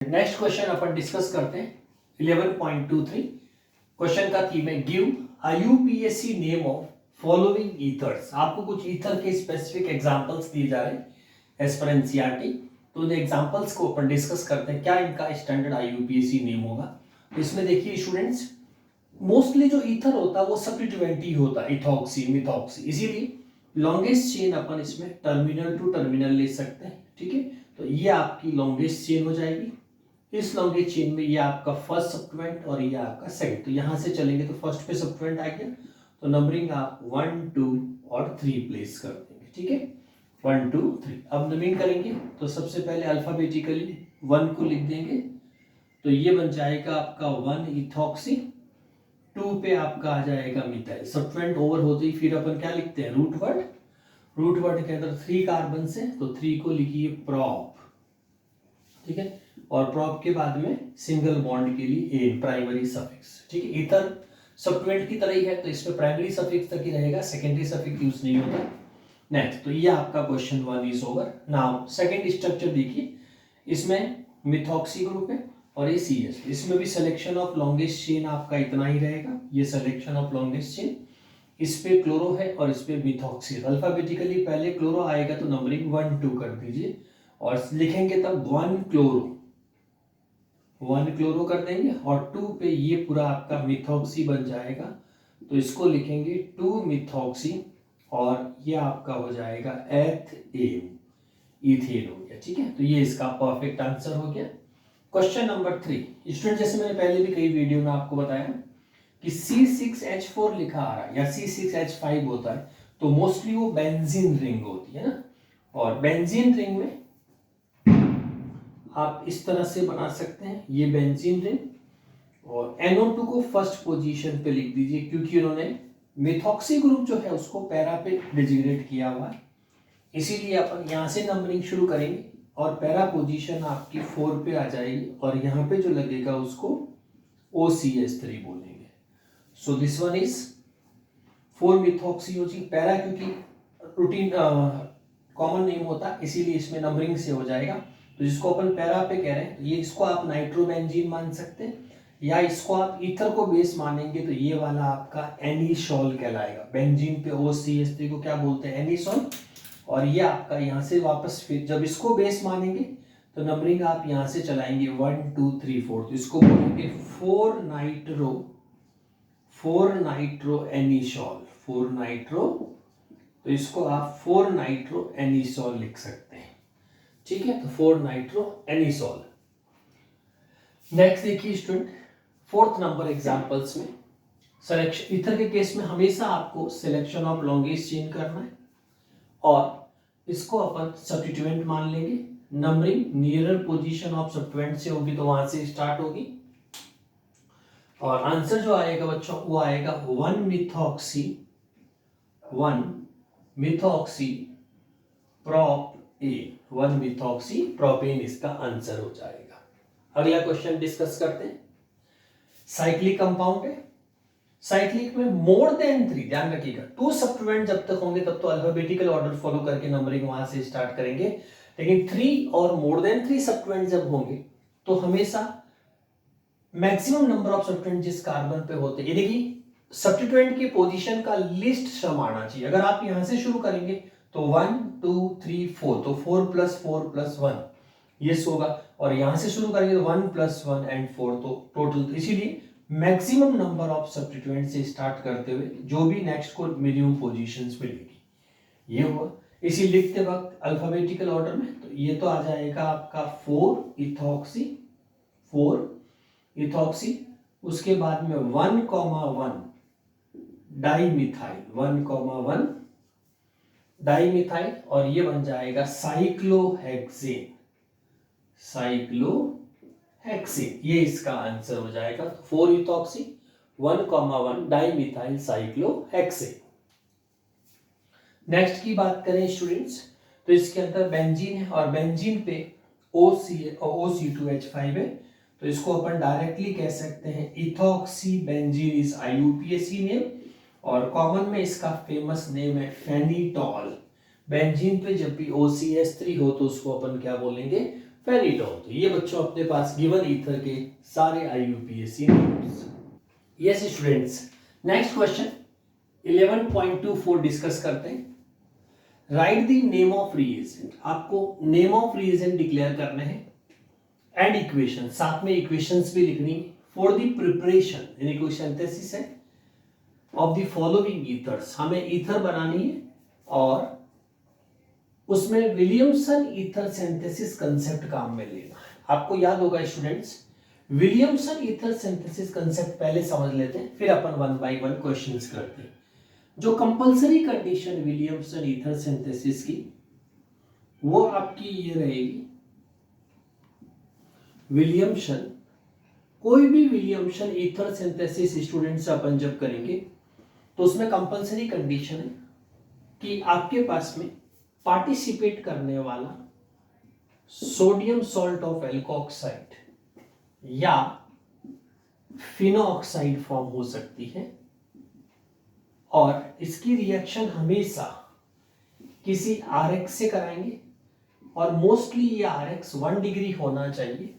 Next question अपन discuss करते हैं 11.23। Question का थीम है give IUPAC name of following ethers. आपको कुछ ईथर के स्पेसिफिक एग्जांपल्स दिए जा रहे हैं एज पर एनसीईआरटी। तो इन एग्जांपल्स को अपन डिस्कस करते हैं क्या इनका स्टैंडर्ड आईयूपीएसी नेम होगा। तो इसमें देखिए स्टूडेंट्स, मोस्टली जो ईथर होता है वो सब्स्टिट्यूएंट ही होता है, इथॉक्सी मिथॉक्सी, इसीलिए लॉन्गेस्ट चेन अपन इसमें टर्मिनल टू टर्मिनल ले सकते हैं। ठीक है, तो ये आपकी लॉन्गेस्ट चेन हो जाएगी। इस लॉन्गेस्ट चेन में ये आपका फर्स्ट सब्स्टिट्यूएंट और ये आपका सेकंड। तो यहां से चलेंगे तो फर्स्ट पे सब्स्टिट्यूएंट आ गया, तो नंबरिंग आप 1 2 और 3 प्लेस कर देंगे। ठीक है, 1 2 3। अब नंबरिंग करेंगे तो सबसे पहले अल्फाबेटिकली 1 को लिख देंगे, तो ये बन जाएगा आपका 1 इथॉक्सी। 2 पे आपका आ जाएगा मिथाइल। सब्स्टिट्यूएंट ओवर होते ही फिर अपन क्या लिखते हैं, रूट वर्ड। रूट वर्ड के अंदर 3 कार्बन से, तो 3 को लिखिए प्रॉप। ठीक है, और प्रॉप के बाद में सिंगल बॉन्ड के लिए ए प्राइमरी सफिक्स। ठीक है, इथर सब्स्टिट्यूएंट की तरह ही है, तो इसमें प्राइमरी सफिक्स तक ही रहेगा, सेकेंडरी सफिक्स यूज नहीं होता। नेक्स्ट, तो ये आपका question 1 is over. Now second structure देखिए, इसमें मिथॉक्सी ग्रुप है और ये सीएस। इसमें भी सिलेक्शन ऑफ लॉन्गेस्ट चेन आपका इतना ही रहेगा, ये सिलेक्शन ऑफ लॉन्गेस्ट चेन। इस पे क्लोरो है और इस पे मिथॉक्सी। अल्फाबेटिकली पहले क्लोरो आएगा तो नंबरिंग 1 2 कर दीजिए, और लिखेंगे तब 1 क्लोरो कर देंगे, और 2 पे ये पूरा आपका मिथॉक्सी बन जाएगा, तो इसको लिखेंगे 2 मिथॉक्सी, और ये आपका हो जाएगा एथेन, इथेन हो गया। ठीक है, तो ये इसका परफेक्ट आंसर हो गया। Question number 3। स्टूडेंट, जैसे मैंने पहले भी कई वीडियो में आपको बताया कि C6H4 लिखा आ रहा है या C6H5 होता है, तो मोस्टली वो बेंजीन रिंग होती है ना। और बेंजीन रिंग में आप इस तरह से बना सकते हैं, ये बेंजीन रिंग, और NO2 को फर्स्ट पोजीशन पे लिख दीजिए, क्योंकि उन्होंने मिथॉक्सी ग्रुप जो है उसको पैरा पे डिजिग्नेट किया हुआ है, इसीलिए अपन यहाँ से नंबरिंग शुरू करेंगे, और पैरा पोजीशन आपकी 4 पे आ जाएगी, और यहाँ पे जो लगेगा उसको OCH3 बोलेंगे। So this one is 4 methoxy para, क्योंकि रूटीन कॉमन नेम होता है, इसीलिए इसमें नंबरिंग से हो जाएगा। तो जिसको अपन पैरा पे कह रहे हैं, ये इसको आप नाइट्रोबेंजीन मान सकते हैं, या इसको आप ईथर को बेस मानेंगे तो ये वाला आपका एनिसॉल कहलाएगा। बेंजीन पे OCH3 को क्या बोलते हैं, एनिसॉल। और ये आपका यहाँ से वापस फिर जब इसको बेस मानेंगे तो नंबरिंग आप यहाँ से चलाएंगे 1 2 3 4, तो इसको बोलेंगे 4 नाइट्रो एनिसॉल, 4 नाइट्रो, तो इसको आप 4 नाइट्रो एनिसॉल लिख सकते हैं। ठीक है, तो 4 नाइट्रो एनिसॉल। नेक्स्ट देखिए स्टूडेंट, 4th नंबर एग्जांपल्स में सिलेक्शन ईथर के केस में हमेशा आपको सिलेक्शन ऑफ लॉन्गेस्ट चेन करना है, और इसको अपन सब्स्टिट्यूएंट मान लेंगे। Numbering nearer position of substituent से होगी, तो वहां से स्टार्ट होगी, और आंसर जो आएगा बच्चों वो आएगा 1 मिथॉक्सी प्रॉप ए, 1 मिथॉक्सी प्रोपेन इसका आंसर हो जाएगा। अगला क्वेश्चन डिस्कस करते हैं। साइक्लिक कंपाउंड है, साइक्लिक में मोर देन 3, ध्यान रखिएगा, 2 सब्स्टिट्यूएंट जब तक होंगे तब तो अल्फाबेटिकल ऑर्डर फॉलो करके नंबरिंग वहां से स्टार्ट करेंगे, लेकिन 3 और मोर देन 3 सब्स्टिट्यूएंट जब होंगे तो हमेशा मैक्सिमम नंबर ऑफ सब्स्टिट्यूएंट जिस कार्बन पे होते हैं, यानी कि सब्स्टिट्यूएंट की पोजीशन का लिस्ट सम आना चाहिए। अगर आप यहां से शुरू करेंगे तो 1 2 3 4, तो 4 + 4 + 1 ये होगा, और यहां से शुरू करेंगे तो 1 + 1 एंड 4, तो टोटल। इसीलिए मैक्सिमम नंबर ऑफ सब्स्टिट्यूएंट से स्टार्ट करते हुए जो भी नेक्स्ट को मिनिमम पोजीशंस मिलेगी, ये हुआ। इसी लिखते वक्त अल्फाबेटिकल ऑर्डर में, तो ये तो आ जाएगा आपका 4 इथॉक्सी, उसके बाद में 1,1 डाइमिथाइल, 1,1 डाइमिथाइल, और ये बन जाएगा साइक्लोहेक्सेन, ये इसका आंसर हो जाएगा। 4 इथॉक्सी, 1,1 डाइमिथाइल साइक्लोहेक्सेन। नेक्स्ट की बात करें स्टूडेंट्स, तो इसके अंदर बेंजीन है, और बेंजीन पे OC2H5 है, तो इसको अपन डायरेक्टली कह सकते हैं ethoxy benzene is IUPAC name, और कॉमन में इसका फेमस नेम है फेनिटॉल। बेंजीन पे जब भी OCH3 हो तो उसको अपन क्या बोलेंगे, फेनिटॉल। तो ये बच्चों अपने पास गिवन ईथर के सारे IUPAC names. Yes students, next question 11.24 discuss करते हैं। Right the name of reagent. आपको नेम ऑफ रिएजेंट डिक्लेयर करने हैं एंड इक्वेशन, साथ में इक्वेशंस भी लिखनी है फॉर द प्रिपरेशन, यानी कोई सिंथेसिस है ऑफ द फॉलोइंग ईथर्स। हमें ईथर बनानी है और उसमें विलियमसन ईथर सिंथेसिस कंसेप्ट काम में लेना है। आपको याद होगा students, Williamson ether synthesis concept पहले समझ लेते हैं, फिर अपन वन बाय वन क्वेश्चंस करते हैं। जो compulsory condition Williamson ether synthesis की, वो आपकी ये रहेगी, विलियमसन, कोई भी विलियमसन ईथर सिंथेसिस स्टूडेंट्स अपन जब करेंगे तो उसमें कंपलसरी कंडीशन है कि आपके पास में पार्टिसिपेट करने वाला सोडियम सॉल्ट ऑफ एल्कोक्साइड या फिनोऑक्साइड फॉर्म हो सकती है, और इसकी रिएक्शन हमेशा किसी RX से कराएंगे, और मोस्टली ये RX 1 डिग्री होना चाहिए,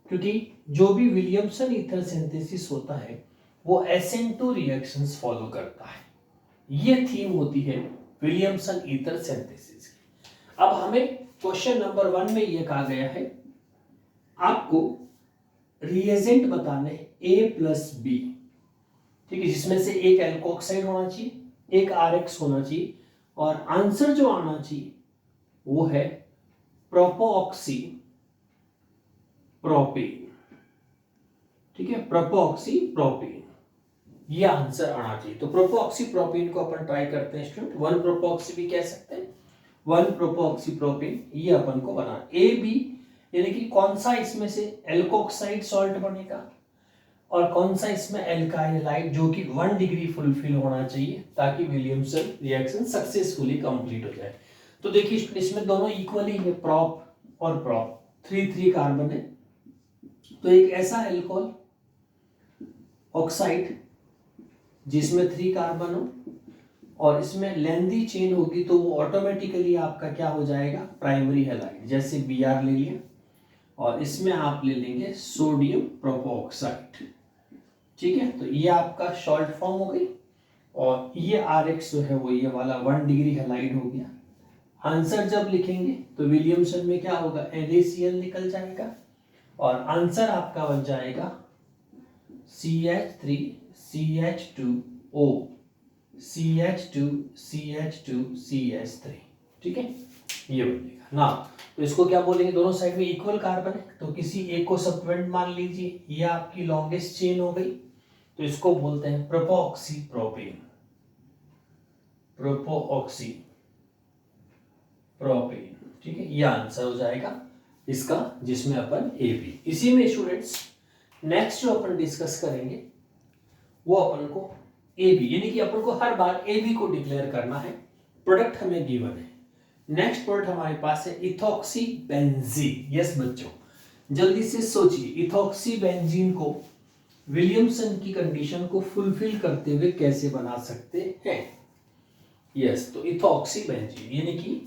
क्योंकि जो भी विलियमसन ईथर सिंथेसिस होता है वो SN2 रिएक्शंस फॉलो करता है। ये थीम होती है विलियमसन ईथर सिंथेसिस की। अब हमें क्वेश्चन नंबर 1 में ये कहा गया है, आपको रिएजेंट बताने A+B, ठीक है, जिसमें से एक एल्कोक्साइड होना चाहिए, एक RX होना चाहिए, और आंसर जो आना चाहिए वो है प्रोपोऑक्सी प्रोपेन। ठीक है, प्रोपोऑक्सी प्रोपेन, ये आंसर आना चाहिए। तो प्रोपोऑक्सी प्रोपेन को अपन ट्राई करते हैं स्टूडेंट, 1 प्रोपोऑक्सी भी कह सकते हैं, 1 प्रोपोऑक्सी प्रोपेन, ये अपन को बना AB, यानी कि कौन सा इसमें से एल्कोक्साइड सॉल्ट बनेगा और कौन सा इसमें एल्काइल हैलाइड, जो कि 1 डिग्री फुलफिल होना चाहिए ताकि विलियमसन रिएक्शन सक्सेसफुली कंप्लीट हो जाए। तो देखिए इसमें दोनों इक्वली है, प्रोप और प्रोप, 3 कार्बन है, तो एक ऐसा एल्कोहल ऑक्साइड जिसमें 3 कार्बन हो और इसमें लेंथी चेन होगी, तो वो ऑटोमेटिकली आपका क्या हो जाएगा, प्राइमरी हैलाइड। जैसे Br ले लिया और इसमें आप ले लेंगे सोडियम प्रोपोऑक्साइड, ठीक है, तो ये आपका शॉर्ट फॉर्म हो गई, और ये RX जो है वो ये वाला 1 डिग्री हैलाइड हो गया। आंसर जब लिखेंगे तो विलियमसन में क्या होगा, NaCl निकल जाएगा, और आंसर आपका बन जाएगा CH3 CH2O CH2 CH2 CH3, ठीक है, ये बनेगा ना। तो इसको क्या बोलेंगे, दोनों साइड में इक्वल कार्बन है, तो किसी एक को सब्स्टिट्यूएंट मान लीजिए, ये आपकी लॉन्गेस्ट चेन हो गई, तो इसको बोलते हैं प्रोपोऑक्सी प्रोपेन, प्रोपोऑक्सी प्रोपेन, ठीक है, ये आंसर हो जाएगा इसका, जिसमें अपन AB। इसी में स्टूडेंट्स नेक्स्ट जो अपन डिस्कस करेंगे वो अपन को AB, यानी कि अपन को हर बार AB को डिक्लेयर करना है। प्रोडक्ट हमें गिवन है, नेक्स्ट प्रोडक्ट हमारे पास है इथॉक्सी बेंजीन। यस बच्चों, जल्दी से सोचिए, इथॉक्सी बेंजीन को विलियमसन की कंडीशन को फुलफिल करते हुए कैसे बना सकते हैं। यस, तो इथॉक्सी बेंजीन, यानी कि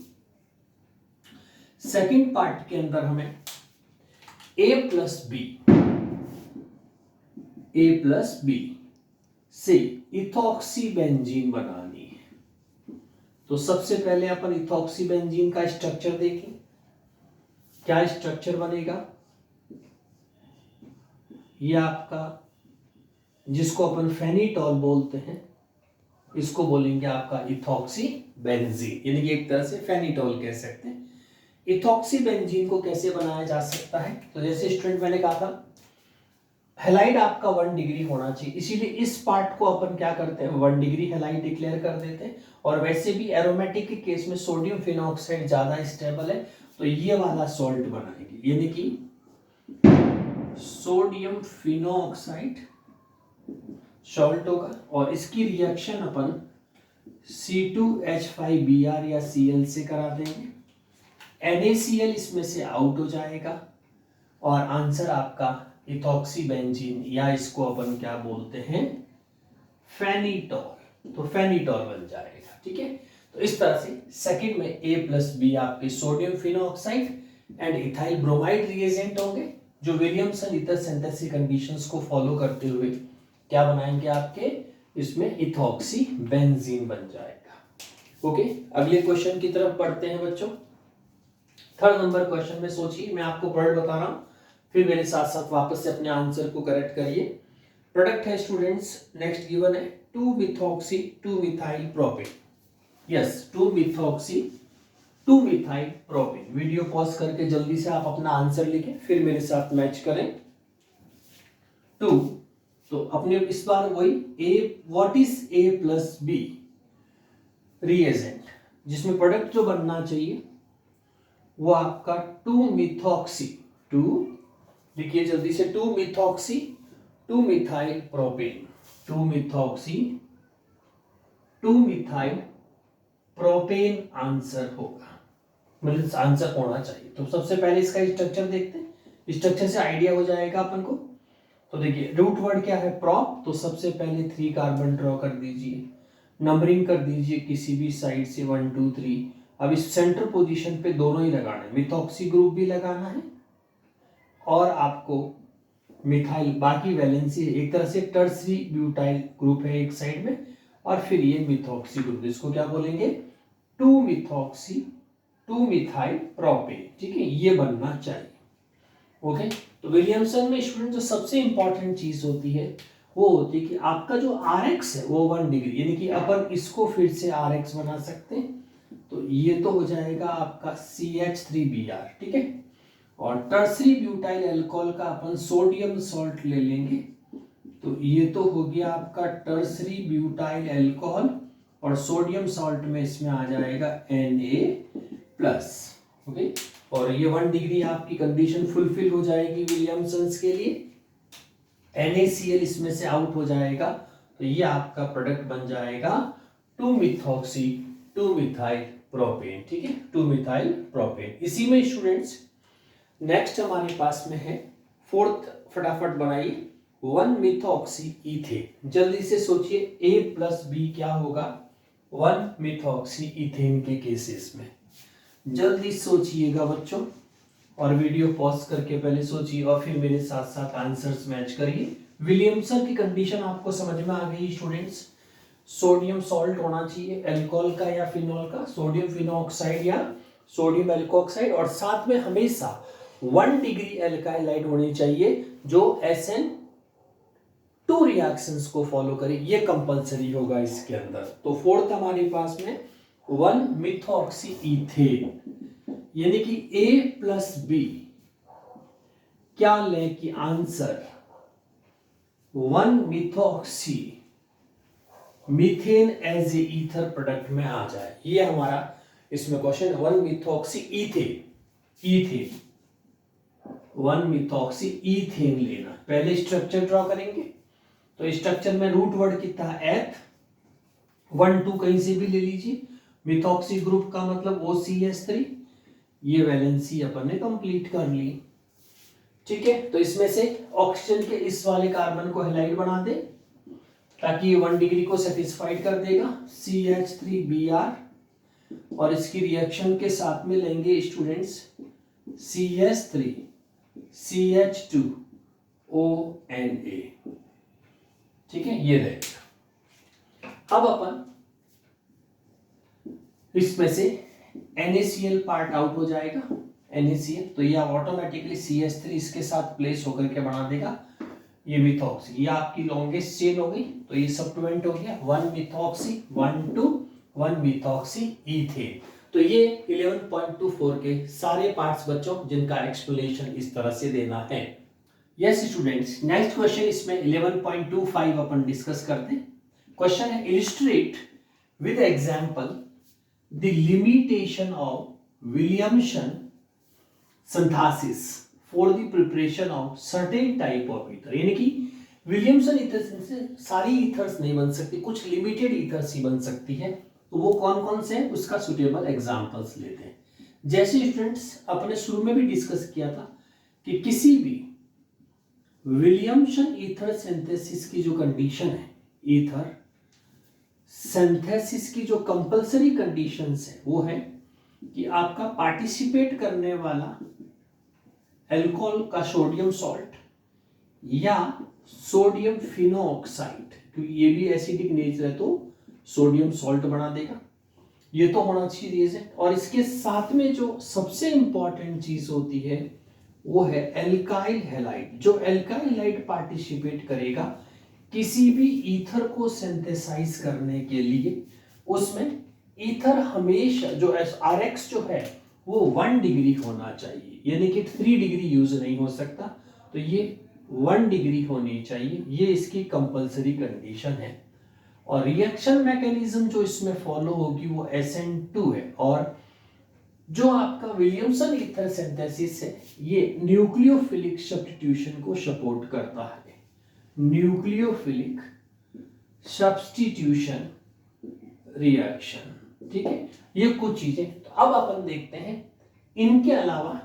सेकंड पार्ट के अंदर हमें A+B से इथॉक्सी बेंजीन बनानी है। तो सबसे पहले अपन इथॉक्सी बेंजीन का स्ट्रक्चर देखें, क्या स्ट्रक्चर बनेगा, ये आपका जिसको अपन फेनिटॉल बोलते हैं, इसको बोलेंगे आपका इथॉक्सी बेंजीन, यानी कि एक तरह से फेनिटॉल कह सकते हैं। इथॉक्सी बेंजीन को कैसे बनाया जा सकता है, तो जैसे स्टूडेंट मैंने कहा था हैलाइड आपका 1 डिग्री होना चाहिए, इसीलिए इस पार्ट को अपन क्या करते हैं 1 डिग्री हैलाइड डिक्लेयर कर देते हैं। और वैसे भी एरोमेटिक के केस में सोडियम फिनॉक्साइड ज्यादा स्टेबल है, तो ये वाला सॉल्ट बनाएंगे, यानी कि सोडियम फिनॉक्साइड सॉल्ट होगा, और इसकी रिएक्शन अपन C2H5Br या Cl से करा देंगे, NaCl इसमें से आउट हो जाएगा, और आंसर आपका इथॉक्सी बेंजीन, या इसको अपन क्या बोलते हैं फेनिटॉल, तो फेनिटॉल बन जाएगा, ठीक है। तो इस तरह से सेकंड में A+B आपके sodium phenoxide, and ethyl bromide reagent होंगे जो विलियमसन ईथर सिंथेसिस कंडीशंस को फॉलो करते हुए क्या बनाएंगे आपके, इसमें इथॉक्सी बेंजीन बन जाएगा। ओके, अगले क्वेश्चन की तरफ बढ़ते हैं बच्चों। थर्ड नंबर क्वेश्चन में सोचिए, मैं आपको वर्ड बता रहा हूं, फिर मेरे साथ साथ वापस से अपने आंसर को करेक्ट करिए। प्रोडक्ट है स्टूडेंट्स, नेक्स्ट गिवन है 2 methoxy 2 methyl propane. Yes, 2 methoxy 2 methyl propane. Video pause करके जल्दी से आप अपना आंसर लिखें, फिर मेरे साथ मैच करें। 2, तो अपने इस बार वही A, what is A plus B reagent, जिसमें प्रोडक्ट जो बनना चाहिए वो आपका 2 मिथॉक्सी 2, लिखिए जल्दी से, 2 methoxy 2 methyl propane, 2 methoxy 2 methyl propane answer होगा, मतलब आंसर होना चाहिए। तो सबसे पहले इसका स्ट्रक्चर देखते हैं, स्ट्रक्चर से आइडिया हो जाएगा अपन को। तो देखिए रूट वर्ड क्या है, प्रोप, तो सबसे पहले 3 कार्बन ड्रॉ कर दीजिए, नंबरिंग कर दीजिए किसी भी साइड से 1 2 3। अब इस सेंटर पोजीशन पे दोनों ही लगाना है, मिथॉक्सी ग्रुप भी लगाना है और आपको मिथाइल, बाकी वैलेंसी एक तरह से टर्सरी ब्यूटाइल ग्रुप है एक साइड में, और फिर ये मिथॉक्सी ग्रुप, इसको क्या बोलेंगे, 2 मिथॉक्सी 2 मिथाइल प्रोपेन। ठीक है, ये बनना चाहिए। ओके, तो विलियमसन में स्टूडेंट जो सबसे इंपॉर्टेंट चीज होती है वो होती है कि आपका जो Rx है वो 1 डिग्री, यानी कि अपन इसको फिर से Rx बना सकते हैं। तो ये तो हो जाएगा आपका CH3Br, ठीक है। और टर्सरी ब्यूटाइल अल्कोहल का अपन सोडियम सॉल्ट ले लेंगे, तो ये तो हो गया आपका टर्सरी ब्यूटाइल अल्कोहल, और सोडियम सॉल्ट में इसमें आ जाएगा Na+। ओके, और ये 1 डिग्री आपकी कंडीशन फुलफिल हो जाएगी विलियमसन्स के लिए, NaCl इसमें से आउट हो जाएगा, तो ये आपका प्रोडक्ट बन जाएगा 2 मिथॉक्सी 2 मिथाइल प्रोपेन। ठीक है, 2 मिथाइल प्रोपेन। इसी में स्टूडेंट्स नेक्स्ट हमारे पास में है फोर्थ, फटाफट बनाइए, 1 मिथॉक्सी इथेन। जल्दी से सोचिए A प्लस बी क्या होगा 1 मिथॉक्सी इथेन के केसेस में, जल्दी सोचिएगा बच्चों, और वीडियो पॉज करके पहले सोचिए और फिर मेरे साथ साथ आंसर्स मैच करिए। विलियमसन की कंडीशन आपको समझ में आ गई स्टूडेंट्स, सोडियम सॉल्ट होना चाहिए, अल्कोहल का या फिनॉल का, सोडियम फिनोक्साइड या सोडियम एल्कोक्साइड, और साथ में हमेशा 1 डिग्री एल्काइल लाइट होनी चाहिए जो SN2 रिएक्शंस को फॉलो करे, ये कंपलसरी होगा इसके अंदर। तो फोर्थ हमारे पास में 1 मिथॉक्सी इथेन, यानी कि A प्लस बी क्या ले कि answer 1 methoxy methane as a ether product में आ जाए, ये हमारा इसमें question. 1 methoxy ethane 1 methoxy ethane लेना, पहले स्ट्रक्चर ड्रॉ करेंगे। तो स्ट्रक्चर में रूट वर्ड कितना है, एथ, 1 2 कहीं से भी ले लीजिए, मिथॉक्सी ग्रुप का मतलब OCH3, ये वैलेंसी अपन ने कंप्लीट कर ली। ठीक है, तो इसमें से ऑक्सीजन के इस वाले कार्बन को हैलाइड बना दे ताकि ये 1 डिग्री को सेटिस्फाइड कर देगा, CH3Br, और इसकी रिएक्शन के साथ में लेंगे स्टूडेंट्स CH3 CH2ONa। ठीक है, ये रहेगा। अब अपन इसमें से NaCl पार्ट आउट हो जाएगा, NaCl, तो ये ऑटोमेटिकली CH3 इसके साथ प्लेस होकर के बना देगा ये मिथॉक्सी, ये आपकी लॉन्गेस्ट चेन हो गई, तो ये सब्स्टिट्यूएंट हो गया 1 मिथॉक्सी 1 मिथॉक्सी इथेन। तो ये 11.24 के सारे पार्ट्स बच्चों जिनका एक्सप्लेनेशन इस तरह से देना है। यस स्टूडेंट्स, नेक्स्ट क्वेश्चन इसमें 11.25 अपन डिस्कस करते हैं। क्वेश्चन है illustrate with example the limitation of Williamson synthesis for the preparation of certain type of ether, यानी कि विलियमसन ईथर से सारी ईथर्स नहीं बन सकती, कुछ लिमिटेड ईथर्स ही बन सकती है। तो वो कौन कौन से हैं उसका सुटेबल एग्जांपल्स लेते हैं। जैसे स्टूडेंट्स अपने शुरू में भी डिस्कस किया था कि किसी भी विलियमसन ईथर सिंथेसिस की जो कंडीशन है, ईथर सिंथेसिस की जो कंपलसरी कंडीशंस है वो है कि आपका पार्टिसिपेट करने वाला अल्कोहल का सोडियम सॉल्ट या सोडियम फिनोऑक्साइड, क्योंकि ये भी एसिडिक नेचर है तो सोडियम सॉल्ट बना देगा। ये तो होना चाहिए रिएजेंट। और इसके साथ में जो सबसे इंपॉर्टेंट चीज होती है वो है एल्काइल हैलाइड। जो एल्काइल हैलाइड पार्टिसिपेट करेगा किसी भी ईथर को सिंथेसाइज करने के लिए, उसमें ईथर हमेशा जो RX जो है वो 1 डिग्री होना चाहिए, यानी कि 3 डिग्री यूज नहीं हो सकता, तो ये 1 डिग्री होनी चाहिए। ये इसकी कंपलसरी कंडीशन है। और रिएक्शन मैकेनिज्म जो इसमें फॉलो होगी वो SN2 है। और जो आपका विलियमसन ईथर सिंथेसिस है ये न्यूक्लियोफिलिक सब्स्टिट्यूशन को सपोर्ट करता है। न्यूक्लियोफिलिक सब्स्टिट्यूशन रिएक्शन, ठीक है। ये कुछ चीजें। तो अब अपन देखते हैं इनके अलावा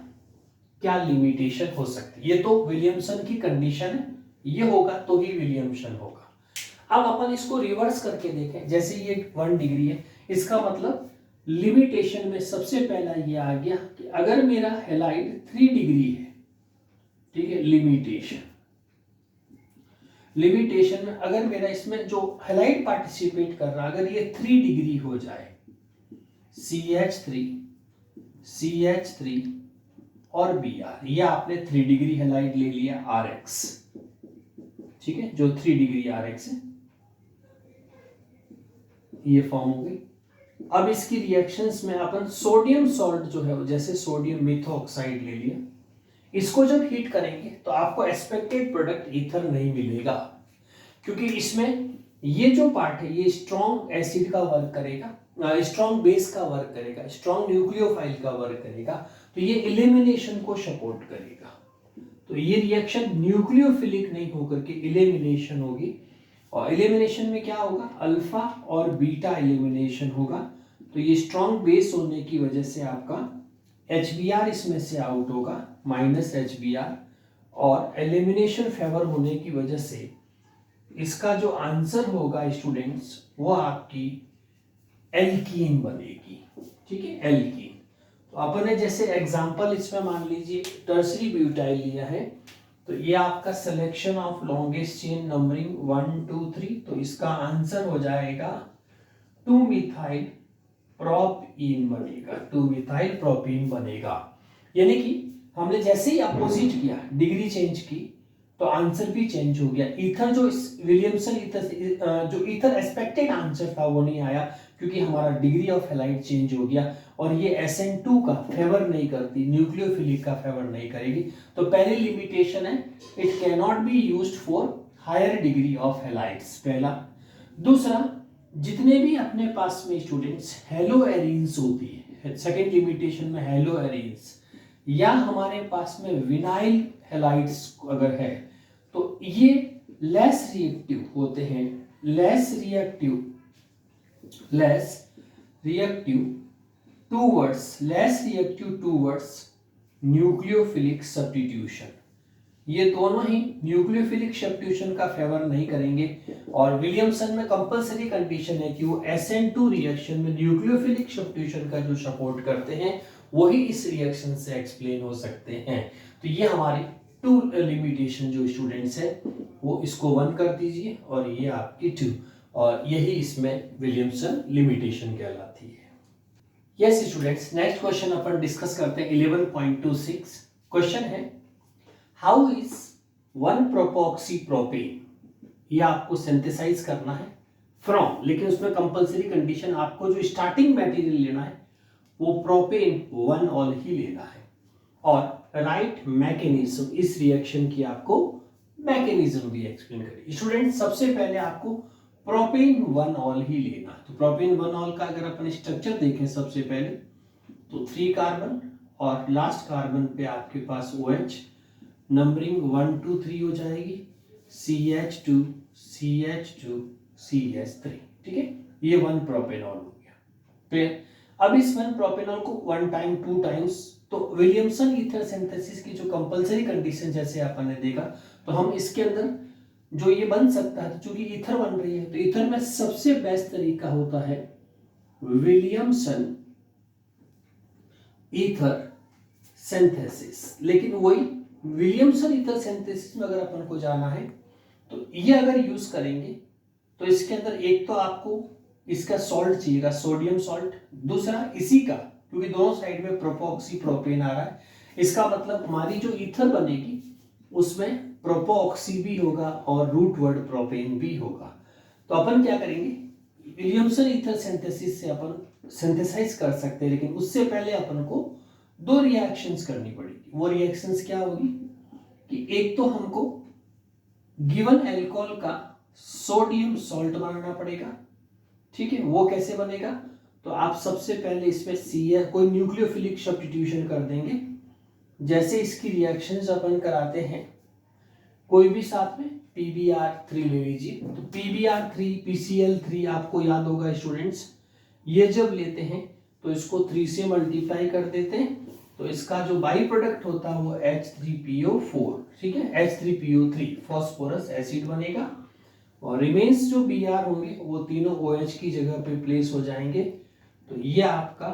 क्या लिमिटेशन हो सकती है। ये तो विलियमसन की कंडीशन है, ये होगा तो ही विलियमसन होगा। अब अपन इसको रिवर्स करके देखें। जैसे ये 1 डिग्री है, इसका मतलब लिमिटेशन में सबसे पहला ये आ गया कि अगर मेरा हैलाइड 3 डिग्री है, ठीक है, लिमिटेशन में अगर मेरा इसमें जो हैलाइड पार्टिसिपेट कर रहा अगर ये 3 डिग्री हो जाए, CH3 और Br, ये आपने 3 डिग्री हैलाइड ले लिया RX, ठीक है, जो 3 डिग्री RX है, ये फॉर्म हो गई। अब इसकी रिएक्शंस में अपन सोडियम सॉल्ट जो है, जैसे सोडियम मेथोक्साइड ले लिया, इसको जब हीट करेंगे तो आपको एक्सपेक्टेड प्रोडक्ट ईथर नहीं मिलेगा, क्योंकि इसमें ये जो पार्ट है ये स्ट्रॉन्ग एसिड का वर्क करेगा, स्ट्रॉन्ग बेस का वर्क करेगा, स्ट्रॉन्ग न्यूक्लियोफाइल का वर्क करेगा, तो ये एलिमिनेशन को सपोर्ट करेगा। तो ये रिएक्शन न्यूक्लियोफिलिक नहीं होकर के एलिमिनेशन होगी। और एलिमिनेशन में क्या होगा, अल्फा और बीटा एलिमिनेशन होगा। तो ये स्ट्रॉन्ग बेस होने की वजह से आपका HBr इसमें से आउट होगा, -HBr, और एलिमिनेशन फेवर होने की वजह से इसका जो आंसर होगा स्टूडेंट्स वो आपकी एल्कीन बनेगी, ठीक है, एल्कीन। तो अपन ने जैसे एग्जांपल इसमें मान लीजिए टर्सरी ब्यूटाइल लिया है, तो ये आपका selection of longest chain numbering 1 2 3, तो इसका आंसर हो जाएगा 2 मिथाइल प्रोपीन बनेगा, 2 मिथाइल प्रोपीन बनेगा। यानी कि हमने जैसे ही अपोजिट किया, डिग्री चेंज की, तो आंसर भी चेंज हो गया। ईथर जो विलियमसन ईथर जो ईथर एक्सपेक्टेड आंसर था वो नहीं आया, क्योंकि हमारा डिग्री ऑफ हैलाइड चेंज हो गया। और ये SN2 का फेवर नहीं करती, न्यूक्लियोफिलिक का फेवर नहीं करेगी। तो पहली लिमिटेशन है, it can not be used for higher degree of halides, पहला। दूसरा, जितने भी अपने पास में स्टूडेंट्स हेलो एरीन्स होती है, सेकेंड लिमिटेशन में हेलो एरीन्स, या हमारे पास में विनाइल हैलाइड्स अगर है, तो ये लेस रिएक्टिव होते हैं, less reactive towards nucleophilic substitution. ये दोनों ही न्यूक्लियोफिलिक सब्स्टिट्यूशन का फेवर नहीं करेंगे। और विलियमसन में कंपलसरी कंडीशन है कि वो SN2 रिएक्शन में न्यूक्लियोफिलिक सब्स्टिट्यूशन का जो सपोर्ट करते हैं वही इस रिएक्शन से एक्सप्लेन हो सकते हैं। तो ये हमारी 2 लिमिटेशन जो स्टूडेंट्स है वो इसको 1 कर दीजिए, और ये आपकी 2, और यही इसमें विलियमसन लिमिटेशन कहलाती है। यस स्टूडेंट्स, नेक्स्ट क्वेश्चन अपन डिस्कस करते हैं 11.26। क्वेश्चन है, हाउ इज 1 प्रोपोक्सी प्रोपेन, ये आपको सिंथेसाइज करना है फ्रॉम, लेकिन उसमें कंपलसरी कंडीशन आपको जो स्टार्टिंग मटेरियल लेना है वो प्रोपेन 1 ऑल ही लेना है। और राइट मैकेनिज्म, इस रिएक्शन की आपको मैकेनिज्म भी एक्सप्लेन करिए। स्टूडेंट, सबसे पहले आपको प्रोपेन 1 ऑल ही लेना। तो प्रोपेन 1 ऑल का अगर अपन स्ट्रक्चर देखें सबसे पहले, तो 3 कार्बन और लास्ट कार्बन पे आपके पास OH, नंबरिंग 1 2 3 हो जाएगी, CH2 CH3, ठीक है, ये 1 प्रोपेनॉल हो गया। फिर अब इस 1 प्रोपेनॉल को 1 टाइम 2 टाइम्स, तो विलियमसन ईथर सिंथेसिस की जो कंपलसरी कंडीशन जैसे अपन ने देखा, तो हम इसके अंदर जो ये बन सकता है, तो चूंकि ईथर बन रही है, तो ईथर में सबसे बेस्ट तरीका होता है विलियमसन ईथर सिंथेसिस। लेकिन वही विलियमसन ईथर सिंथेसिस में अगर अपन को जाना है तो ये अगर यूज करेंगे तो इसके अंदर एक तो आपको इसका सॉल्ट चाहिएगा, सोडियम सॉल्ट, दूसरा इसी का, क्योंकि दोनों साइड में प्रोपोक्सी प्रोपेन आ रहा है, इसका मतलब हमारी जो ईथर बनेगी उसमें प्रोपोक्सी भी होगा और रूट वर्ड प्रोपेन भी होगा। तो अपन क्या करेंगे, विलियमसन ईथर सिंथेसिस से अपन सिंथेसाइज कर सकते हैं, लेकिन उससे पहले अपन को दो रिएक्शंस करनी पड़ेगी। वो रिएक्शंस क्या होगी कि एक तो हमको गिवन अल्कोहल का सोडियम सॉल्ट बनाना पड़ेगा, ठीक है। वो कैसे बनेगा, तो आप सबसे पहले इसमें Cl कोई न्यूक्लियोफिलिक सब्स्टिट्यूशन कर देंगे। जैसे इसकी रिएक्शंस अपन कराते हैं कोई भी साथ में PbR3 ले लीजिए, तो PbR3 PCl3 आपको याद होगा स्टूडेंट्स, ये जब लेते हैं तो इसको 3 से मल्टीप्लाई कर देते हैं, तो इसका जो बाई प्रोडक्ट होता है वो H3PO4, ठीक है, H3PO3 फॉस्फोरस एसिड बनेगा, और रिमेन्स जो Br होंगे वो तीनों OH की जगह पे प्लेस हो जाएंगे। तो ये आपका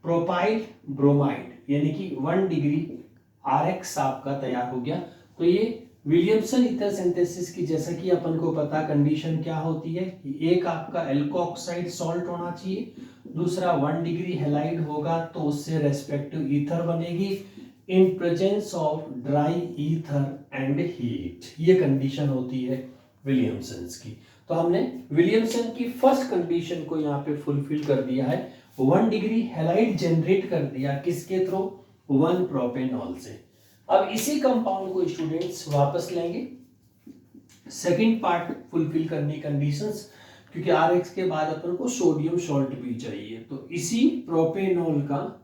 प्रोपाइल ब्रोमाइड यानी कि 1 डिग्री RX आपका तैयार हो गया। तो ये विलियमसन ईथर सिंथेसिस की, जैसा कि अपन को पता कंडीशन क्या होती है कि एक आपका एल्कोऑक्साइड सॉल्ट होना चाहिए, दूसरा 1 डिग्री हैलाइड होगा तो उससे रेस्पेक्टिव ईथर बनेगी in presence of dry ether and heat. ये कंडीशन होती है विलियमसन की। तो हमने विलियमसन की फर्स्ट कंडीशन को यहाँ पे फुलफिल कर दिया है, 1 डिग्री हैलाइड जनरेट कर दिया, किसके थ्रू, 1 प्रोपेनॉल से। अब इसी कंपाउंड को स्टूडेंट्स वापस लेंगे सेकंड पार्ट फुलफिल करने कंडीशंस, क्योंकि RX के बाद अपन को सोडियम सॉल्ट भी चाहिए। तो इसी प्रोपेनॉल का,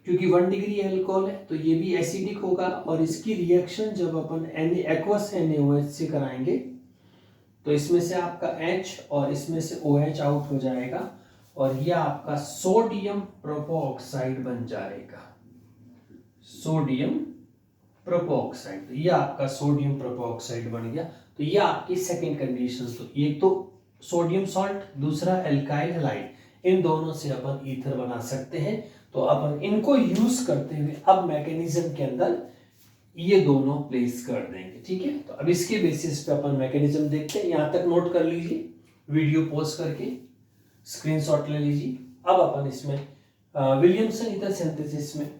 क्योंकि 1 डिग्री अल्कोहल है तो ये भी एसिडिक होगा, और इसकी रिएक्शन जब अपन एक्वस NaOH से कराएंगे तो इसमें से आपका H और इसमें से OH आउट हो जाएगा, और यह आपका सोडियम प्रोपोऑक्साइड बन जाएगा, सोडियम प्रोपोऑक्साइड। तो ये आपका सोडियम प्रोपोऑक्साइड बन गया। तो ये आपकी सेकंड कंडीशन। तो एक तो सोडियम सॉल्ट, दूसरा एल्काइल हैलाइड, इन दोनों से अपन ईथर बना सकते हैं। तो अपन इनको यूज करते हुए अब मैकेनिज्म के अंदर ये दोनों प्लेस कर देंगे, ठीक है। तो अब इसके बेसिस पे अपन मैकेनिज्म देखते हैं। यहां तक नोट कर लीजिए, वीडियो पॉज करके स्क्रीनशॉट ले लीजिए। अब अपन इसमें विलियमसन ईथर सिंथेसिस में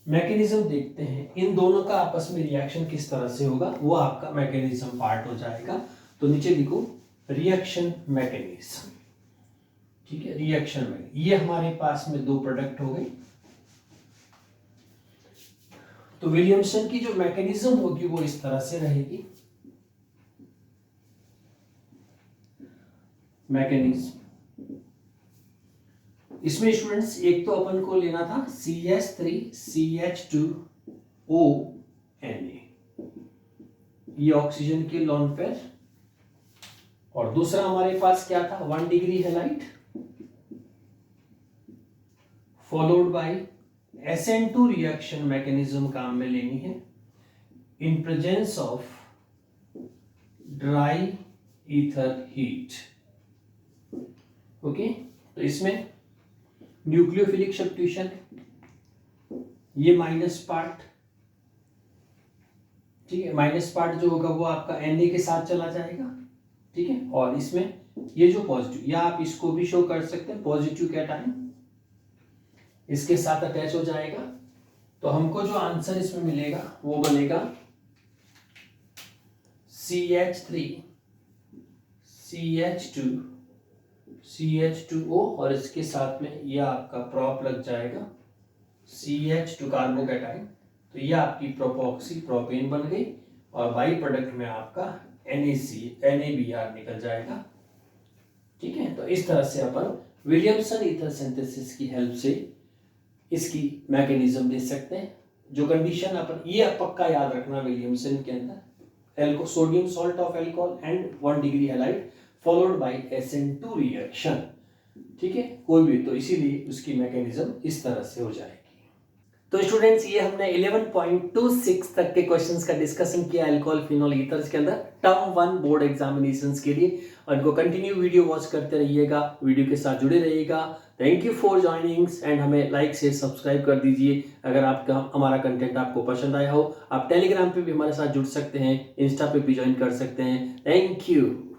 मैकेनिज्म देखते हैं, इन दोनों का आपस में रिएक्शन किस तरह से होगा, वो आपका मैकेनिज्म पार्ट हो जाएगा। तो नीचे लिखो रिएक्शन मैकेनिज्म, ठीक है, रिएक्शन में ये हमारे पास में दो प्रोडक्ट हो गए। तो विलियमसन की जो मैकेनिज्म होगी वो इस तरह से रहेगी, मैकेनिज्म। इसमें स्टूडेंट्स एक तो अपन को लेना था CH3CH2ONA, ये ऑक्सीजन के लोन पेयर, और दूसरा हमारे पास क्या था, 1 degree halide followed by SN2 reaction mechanism काम में लेनी है in presence of dry ether heat. Okay, तो इसमें न्यूक्लियोफिलिक सब्स्टिट्यूशन, ये माइनस पार्ट, ठीक है, माइनस पार्ट जो होगा वो आपका Na के साथ चला जाएगा, ठीक है, और इसमें ये जो पॉजिटिव, या आप इसको भी शो कर सकते हैं पॉजिटिव कैटायन इसके साथ अटैच हो जाएगा। तो हमको जो आंसर इसमें मिलेगा वो बनेगा CH3CH2CH2O, और इसके साथ में ये आपका प्रोप लग जाएगा CH2 कार्बोकैटायन। तो ये आपकी प्रोपोक्सी प्रोपेन बन गई, और बाई प्रोडक्ट में आपका NaBr निकल जाएगा, ठीक है। तो इस तरह से अपन विलियमसन ईथर सिंथेसिस की हेल्प से इसकी मैकेनिज्म दे सकते हैं। जो कंडीशन अपन, ये पक्का याद रखना विलियमसन के अंदर, sodium salt of alcohol and 1 degree halide followed by SN2 reaction, ठीक है, कोई भी, तो इसीलिए उसकी मैकेनिज्म इस तरह से हो जाएगी। तो स्टूडेंट्स ये हमने 11.26 तक के क्वेश्चंस का डिस्कशन किया अल्कोहल फिनॉल ईथर्स के अंदर टर्म 1 बोर्ड एग्जामिनेशंस के लिए। और इनको कंटिन्यू वीडियो वॉच करते रहिएगा, वीडियो के साथ जुड़े रहिएगा। थैंक यू फॉर जॉइनिंग्स एंड हमें लाइक से सब्सक्राइब कर दीजिए। अगर आपका हमारा कंटेंट आपको पसंद आया हो, आप टेलीग्राम पे भी हमारे साथ जुड़ सकते हैं, इंस्टा पे भी ज्वाइन कर सकते हैं। Thank you.